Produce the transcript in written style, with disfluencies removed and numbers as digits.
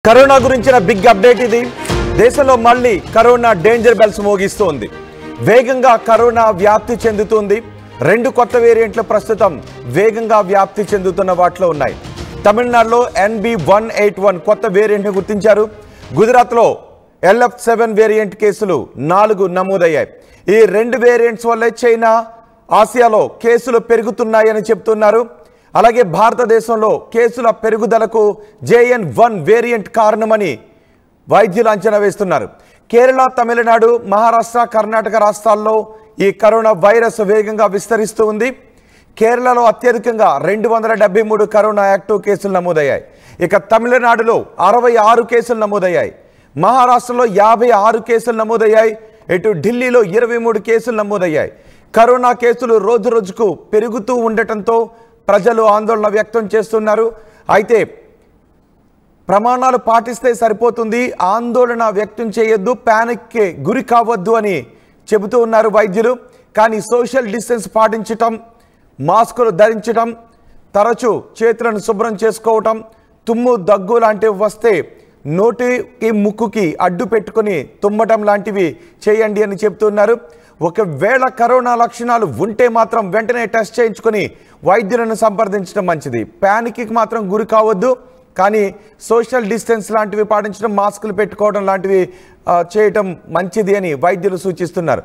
Corona గురించిన big update ఇది. దేశంలో మళ్ళీ కరోనా డేంజర్ బెల్స్ మోగిస్తోంది. వేగంగా కరోనా వ్యాప్తి చెందుతుంది. 2 కొత్త వేరియంట్లు ప్రస్తుతం వేగంగా వ్యాప్తి చెందుతున్న వాటిలో ఉన్నాయి. తమిళనాడులో NB181 కొత్త వేరియంట్ను గుర్తించారు. గుజరాత్లో LF7 వేరియంట్ కేసులు 4 నమోదయ్యాయి. ఈ 2 వేరియంట్స్ వల్లే చైనా, ఆసియాలో కేసులు పెరుగుతున్నాయని చెప్తున్నారు. అలాగే భారతదేశంలో కేసుల పెరుగుదలకు JN1 వేరియంట్ కారణమని వైద్యులు అంచనా వేస్తున్నారు. కేరళ, తమిళనాడు, మహారాష్ట్ర, కర్ణాటక రాష్ట్రాల్లో ఈ కరోనా వైరస్ వేగంగా విస్తరిస్తూ ఉంది. కేరళలో అత్యధికంగా 273 కరోనా యాక్టివ్ కేసులు నమోదయ్యాయి. ఇక తమిళనాడులో 66 కేసులు నమోదయ్యాయి. మహారాష్ట్రలో 56 కేసులు నమోదయ్యాయి. ఇటు ఢిల్లీలో 23 కేసులు నమోదయ్యాయి. కరోనా కేసులు రోజు రోజుకు పెరుగుతూ ఉండటంతో ప్రజలు ఆందోళన వ్యక్తం చేస్తున్నారు. అయితే ప్రమాణాలు పాటిస్తే సరిపోతుంది, ఆందోళన వ్యక్తం చేయొద్దు, ప్యానిక్కి గురి కావద్దు అని చెబుతూ ఉన్నారు వైద్యులు. కానీ సోషల్ డిస్టెన్స్ పాటించటం, మాస్కులు ధరించటం, తరచూ చేతులను శుభ్రం చేసుకోవటం, తుమ్ము, దగ్గు లాంటివి వస్తే నోటికి ముక్కుకి అడ్డు పెట్టుకుని తుమ్మటం లాంటివి చేయండి అని చెప్తున్నారు. ఒకవేళ కరోనా లక్షణాలు ఉంటే మాత్రం వెంటనే టెస్ట్ చేయించుకొని వైద్యులను సంప్రదించడం మంచిది. ప్యానిక్కి మాత్రం గురి కావద్దు. కానీ సోషల్ డిస్టెన్స్ లాంటివి పాటించడం, మాస్కులు పెట్టుకోవడం లాంటివి చేయటం మంచిది అని వైద్యులు సూచిస్తున్నారు.